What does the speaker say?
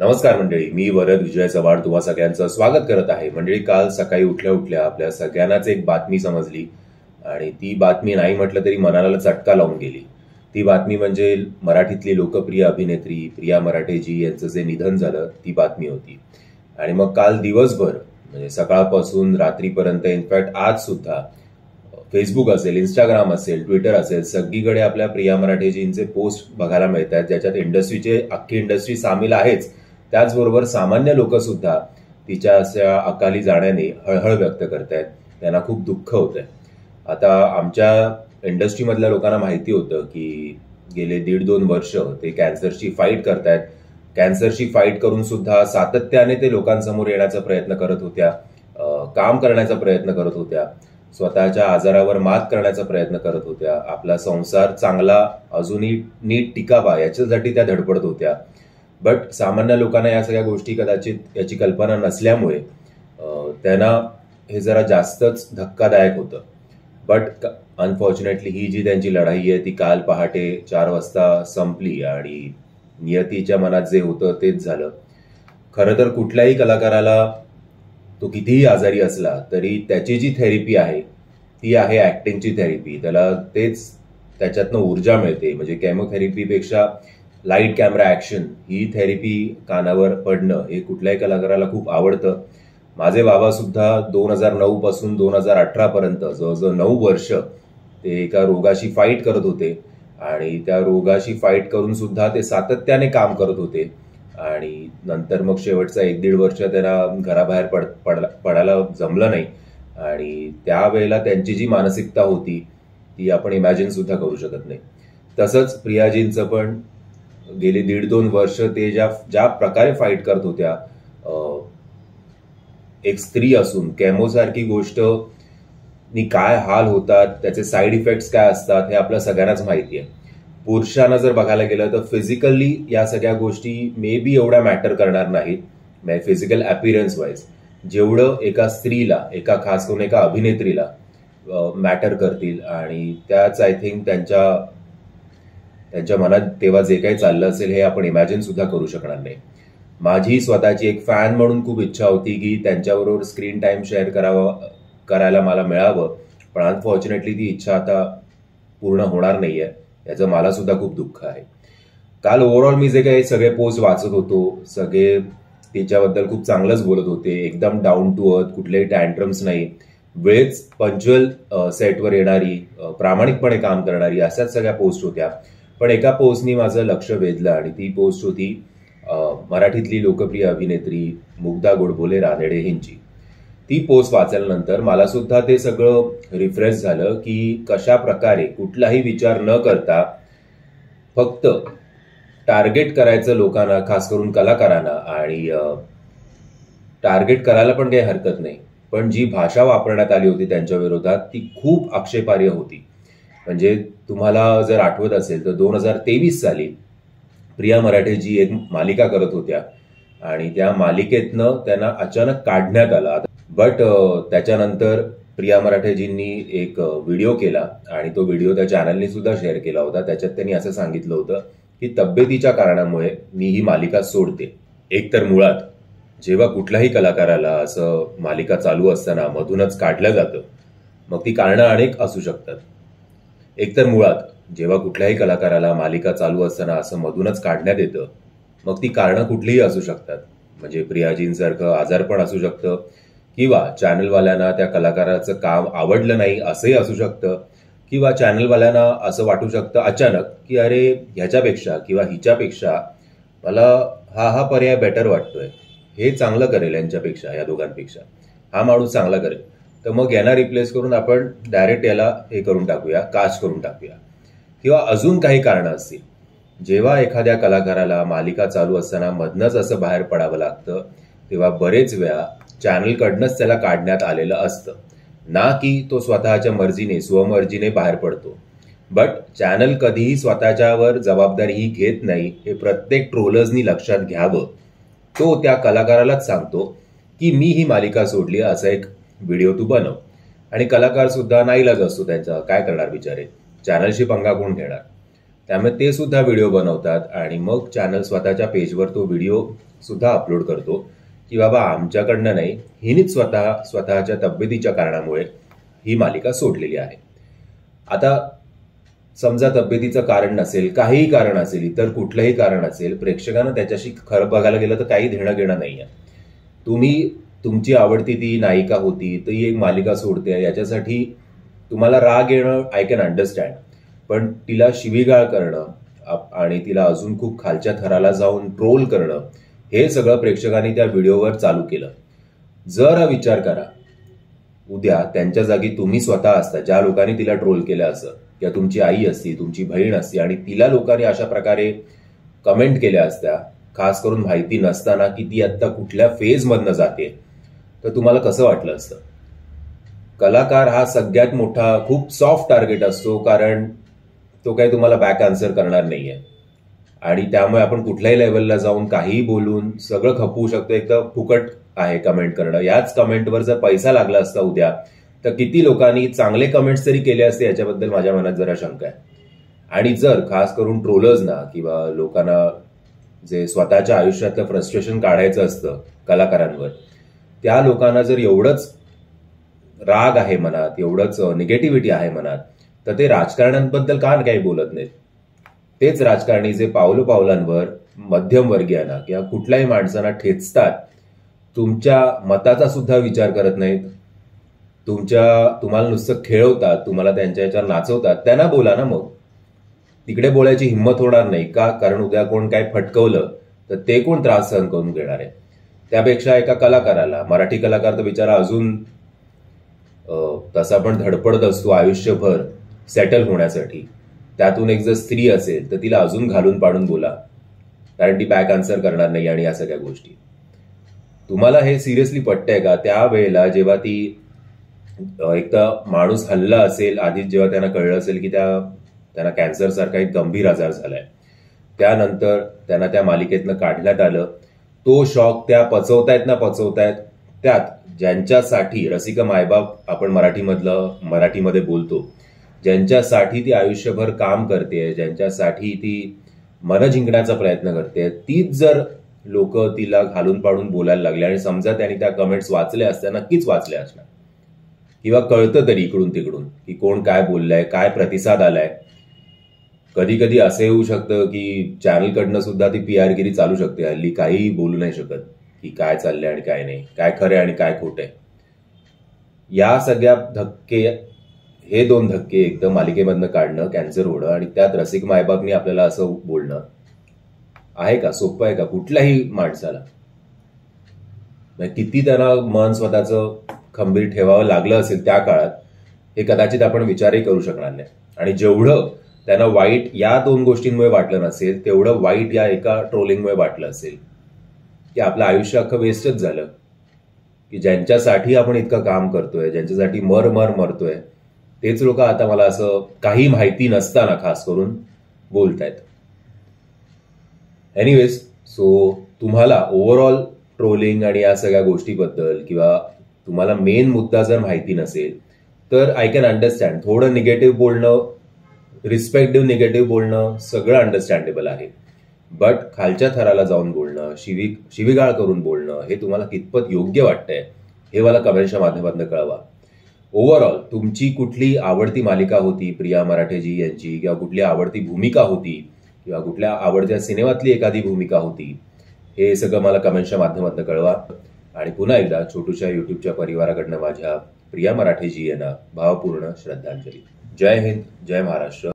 नमस्कार मंडळी, मी वरद विजय चव्हाण तुम्हा सगळ्यांचं स्वागत करत आहे. मंडळी, काल सकाळी उठल्या उठल्या आपल्या सगळ्यांनाच एक बातमी समजली आणि ती बातमी नाही म्हटलं तरी मनाला चटका लावून गेली. ती बातमी म्हणजे मराठीतली लोकप्रिय अभिनेत्री प्रिया मराठेजी यांचं जे निधन झालं ती बातमी होती. आणि मग काल दिवसभर म्हणजे सकाळपासून रात्रीपर्यंत, इनफॅक्ट आज सुद्धा फेसबुक असेल, इंस्टाग्राम असेल, ट्विटर असेल, सगळीकडे आपल्या प्रिया मराठेजींचे पोस्ट बघायला मिळत आहेत, ज्याच्यात अख्खी इंडस्ट्री सामील आहेच. त्याचबरोबर सामान्य लोक सुद्धा तिच्या अशा अकाली जाण्याने हळहळ व्यक्त करतायत. त्यांना खूप दुःख होत आहे. आता आमच्या इंडस्ट्रीमधल्या लोकांना माहिती होतं की गेले 1.5-2 वर्ष ते कॅन्सरची फाईट करतायत. कॅन्सरची फाईट करून सुद्धा सातत्याने ते लोकांसमोर येण्याचा प्रयत्न करत होत्या, काम करण्याचा प्रयत्न करत होत्या, स्वतःच्या आजारावर मात करण्याचा प्रयत्न करत होत्या, आपला संसार चांगला अजूनही नीट टिकावा याच्यासाठी त्या धडपडत होत्या. बट सामान्य लोकांना या सगळ्या गोष्टी कदाचित याची कल्पना नसल्यामुळे त्यांना हे जरा जास्तच धक्कादायक होतं. बट अनफॉर्च्युनेटली ही जी त्यांची लढाई आहे ती काल पहाटे 4 वाजता संपली आणि नियतीच्या मनात जे होतं तेच झालं. खरं तर कुठल्याही कलाकाराला तो कितीही आजारी असला तरी त्याची जी थेरपी आहे ती आहे ऍक्टिंगची थेरपी. त्याला तेच त्याच्यातनं ऊर्जा मिळते. म्हणजे केमोथेरपीपेक्षा लाईट कॅमेरा ऍक्शन ही थेरपी कानावर पडणं हे कुठल्याही कलाकाराला खूप आवडतं. माझे बाबा सुद्धा 2009 पासून 2018 पर्यंत जवळजवळ 9 वर्ष ते एका रोगाशी फाईट करत होते आणि त्या रोगाशी फाईट करून सुद्धा ते सातत्याने काम करत होते. आणि नंतर मग शेवटचा 1-1.5 वर्ष त्यांना घराबाहेर पडायला जमलं नाही. आणि त्यावेळेला त्यांची जी मानसिकता होती ती आपण इमॅजिन सुद्धा करू शकत नाही. तसंच प्रियाजींचं पण गेली 1.5-2 वर्ष ते ज्या प्रकारे फाईट करत होत्या, एक स्त्री असून केमोसारखी गोष्ट नी काय हाल होतात, त्याचे साईड इफेक्ट्स काय असतात हे आपल्या सगळ्यांनाच माहिती आहे. पुरुषांना जर बघायला गेलं तर फिजिकली या सगळ्या गोष्टी मे बी एवढ्या मॅटर करणार नाहीत, फिजिकल अपीअरन्स वाईज, जेवढं एका स्त्रीला, खास करून एका अभिनेत्रीला मॅटर करतील. आणि त्याच आय थिंक त्यांच्या मनात तेव्हा जे काही चाललं असेल हे आपण इमॅजिन सुद्धा करू शकणार नाही. माझी स्वतःची एक फॅन म्हणून खूप इच्छा होती की त्यांच्याबरोबर स्क्रीन टाइम शेअर करायला मला मिळावं, पण अनफॉर्च्युनेटली ती इच्छा आता पूर्ण होणार नाहीये. याचं मला सुद्धा खूप दुःख आहे. काल ओव्हरऑल मी जे काही सगळे पोस्ट वाचत होतो, सगळे तिच्याबद्दल खूप चांगलंच बोलत होते. एकदम डाऊन टू अर्थ, कुठलेही टँट्रम्स नाही, वेळेच पंच्युअल सेटवर येणारी, प्रामाणिकपणे काम करणारी, अशाच सगळ्या पोस्ट होत्या. पण एका पोस्टनी माझं लक्ष वेधलं आणि ती पोस्ट होती मराठीतली लोकप्रिय अभिनेत्री मुग्धा गोडबोले रानडे यांची. ती पोस्ट वाचल्यानंतर मला सुद्धा ते सगळं रिफ्रेश झालं की कशा प्रकारे कुठलाही विचार न करता फक्त टार्गेट करायचं लोकांना, खास करून कलाकारांना. आणि टार्गेट करायला पण काही हरकत नाही, पण जी भाषा वापरण्यात आली होती त्यांच्या विरोधात ती खूप आक्षेपार्ह होती. म्हणजे तुम्हाला जर आठवत असेल तर 2023 साली प्रिया मराठेजी एक मालिका करत होत्या आणि त्या मालिकेतनं त्यांना अचानक काढण्यात आलं. बट त्याच्यानंतर प्रिया मराठेजींनी एक व्हिडिओ केला आणि तो व्हिडिओ त्या चॅनलने सुद्धा शेअर केला होता. त्याच्यात त्यांनी असं सांगितलं होतं की तब्येतीच्या कारणामुळे मी ही मालिका सोडते. एकतर मुळात जेव्हा कुठल्याही कलाकाराला असं मालिका चालू असताना मधूनच काढलं जातं, मग ती कारणं अनेक असू शकतात. एकतर मुळात जेव्हा कुठल्याही कलाकाराला मालिका चालू असताना असं मधूनच काढण्यात येतं, मग ती कारणं कुठलीही असू शकतात. म्हणजे प्रियाजींसारखं आजारपण असू शकतं, किंवा चॅनलवाल्यांना त्या कलाकाराचं काम आवडलं नाही असंही असू शकतं, किंवा चॅनलवाल्यांना असं वाटू शकतं अचानक की अरे ह्याच्यापेक्षा किंवा हिच्यापेक्षा मला हा पर्याय बेटर वाटतोय, हे चांगलं करेल यांच्यापेक्षा, या दोघांपेक्षा हा माणूस चांगला करेल, तर मग यांना रिप्लेस करून आपण डायरेक्ट याला हे करून टाकूया, कास्ट करून टाकूया. किंवा अजून काही कारणं असतील. जेव्हा एखाद्या कलाकाराला मालिका चालू असताना मधनच असं बाहेर पडावं लागतं तेव्हा बरेच वेळा चॅनलकडनंच त्याला काढण्यात आलेलं असतं, ना की तो स्वतःच्या मर्जीने, स्वमर्जीने बाहेर पडतो. बट चॅनल कधीही स्वतःच्यावर जबाबदारी ही घेत नाही, हे प्रत्येक ट्रोलर्सनी लक्षात घ्यावं. तो त्या कलाकारालाच सांगतो की मी ही मालिका सोडली, असा एक व्हिडिओ तू बनव. आणि कलाकार सुद्धा नाईलाज असतो त्यांचा, काय करणार बिचारे, चॅनलशी पंगा कोण घेणार. त्यामुळे ते सुद्धा व्हिडिओ बनवतात आणि मग चॅनल स्वतःच्या पेजवर तो व्हिडिओ सुद्धा अपलोड करतो की बाबा आमच्याकडनं नाही, हिनीच स्वतःच्या तब्येतीच्या कारणामुळे ही मालिका सोडलेली आहे. आता समजा तब्येतीचं कारण नसेल, काहीही कारण असेल, इतर कुठलंही कारण असेल, प्रेक्षकांना त्याच्याशी खरं बघायला गेलं तर काही देणं घेणं नाहीये. तुम्ही तुमची आवडती ती नायिका होती, ती एक मालिका सोडते, याच्यासाठी तुम्हाला राग येणं आय कॅन अंडरस्टँड. पण तिला शिवीगाळ करणं आणि तिला अजून खूप खालच्या थराला जाऊन ट्रोल करणं, हे सगळं प्रेक्षकांनी त्या व्हिडिओवर चालू केलं. जरा विचार करा, उद्या त्यांच्या जागी तुम्ही स्वतः असता, ज्या लोकांनी तिला ट्रोल केलं असं, किंवा तुमची आई असती, तुमची बहीण असती आणि तिला लोकांनी अशा प्रकारे कमेंट केल्या असत्या, खास करून माहिती नसताना की ती आता कुठल्या फेजमधनं जाते, तर तुम्हाला कसं वाटलं असतं? कलाकार हा सगळ्यात मोठा खूप सॉफ्ट टार्गेट असतो, कारण तो काही तुम्हाला बॅक आन्सर करणार नाहीये आणि त्यामुळे आपण कुठल्याही लेवलला जाऊन काहीही बोलून सगळं खपवू शकतो. एक तर फुकट आहे कमेंट करणं. याच कमेंटवर जर पैसा लागला असता उद्या, तर किती लोकांनी चांगले कमेंट्स तरी केले असते, याच्याबद्दल माझ्या मनात जरा शंका आहे. आणि जर खास करून ट्रोलर्सना किंवा लोकांना जे स्वतःच्या आयुष्यातलं फ्रस्ट्रेशन काढायचं असतं कलाकारांवर, त्या लोकांना जर एवढंच राग आहे मनात, एवढंच निगेटिव्हिटी आहे मनात, तर ते राजकारण्यांबद्दल का काही बोलत नाहीत? तेच राजकारणी जे पावलोपावलांवर मध्यमवर्गीयांना किंवा कुठल्याही माणसांना ठेचतात, तुमच्या मताचा सुद्धा विचार करत नाहीत, तुम्हाला नुसतं खेळवतात, तुम्हाला त्यांच्या याच्यावर नाचवतात, त्यांना बोला ना. मग तिकडे बोलायची हिंमत होणार नाही का? कारण उद्या कोण काय फटकवलं तर ते कोण त्रास सहन करून घेणार आहे? त्यापेक्षा एका कलाकाराला, मराठी कलाकार तर बिचारा अजून तसा पण धडपडत असतो आयुष्यभर सेटल होण्यासाठी. त्यातून एक जर स्त्री असेल तर तिला अजून घालून पाडून बोला, कारण ती बॅक आन्सर करणार नाही आणि या सगळ्या गोष्टी. तुम्हाला हे सिरियसली पटतंय का? त्यावेळेला जेव्हा ती एक तर माणूस हल्ला असेल, आधीच जेव्हा त्यांना कळलं असेल की त्यांना कॅन्सर सारखा एक गंभीर आजार झालाय, त्यानंतर त्यांना त्या मालिकेतनं काढण्यात आलं, तो शॉक त्या पचवतायत. त्यात ज्यांच्यासाठी रसिका मायबाप आपण मराठीमध्ये बोलतो, ज्यांच्यासाठी ती आयुष्यभर काम करते, ज्यांच्यासाठी ती मन जिंकण्याचा प्रयत्न करते, तीच जर लोक तिला घालून पाडून बोलायला लागले आणि समजा त्यांनी त्या कमेंट्स वाचल्या असत्या, नक्कीच वाचल्या असणार, किंवा कळतं तरी इकडून तिकडून की कोण काय बोललंय, काय प्रतिसाद आलाय. कधी कधी असं होऊ शकतं की चॅनलकडनं सुद्धा ती PR गिरी चालू शकते. हल्ली काही बोलू नाही शकत की काय चाललंय आणि काय नाही, काय खरंय आणि काय खोटंय. या सगळ्या हे 2 धक्के एकदम मालिकेमधनं काढणं, कॅन्सर होणं आणि त्यात रसिक मायबापनी आपल्याला असं बोलणं आहे का? सोपं आहे का कुठल्याही माणसाला? किती त्यांना मन स्वतःचं खंबीर ठेवावं लागलं असेल त्या काळात, हे कदाचित आपण विचारही करू शकणार नाही. आणि जेवढं त्यांना वाईट या 2 गोष्टींमुळे वाटलं नसेल, तेवढं वाईट या एका ट्रोलिंगमुळे वाटलं असेल की आपलं आयुष्य अख्खं वेस्टच झालं, की ज्यांच्यासाठी आपण इतकं काम करतोय, ज्यांच्यासाठी मरतोय, तेच लोक आता मला असं काही माहिती नसताना खास करून बोलतायत. एनिवेज, सो तुम्हाला ओव्हरऑल ट्रोलिंग आणि या सगळ्या गोष्टीबद्दल किंवा तुम्हाला मेन मुद्दा जर माहिती नसेल, तर आय कॅन अंडरस्टँड. थोडं निगेटिव्ह बोलणं, रिस्पेक्टिव्ह निगेटिव्ह बोलणं सगळं अंडरस्टँडेबल आहे. बट खालच्या थराला जाऊन बोलणं, शिवीगाळ करून बोलणं, हे तुम्हाला कितपत योग्य वाटतंय हे मला कमेंटच्या माध्यमातून कळवा. ओव्हरऑल तुमची कुठली आवडती मालिका होती प्रिया मराठेजी यांची, किंवा कुठली आवडती भूमिका होती, किंवा कुठल्या आवडत्या सिनेमातली एखादी भूमिका होती, हे सगळं मला कमेंटच्या माध्यमातून कळवा. आणि पुन्हा एकदा छोटूशा युट्यूबच्या परिवाराकडनं माझ्या प्रिया मराठेजी यांना भावपूर्ण श्रद्धांजली. जय हिंद, जय महाराष्ट्र.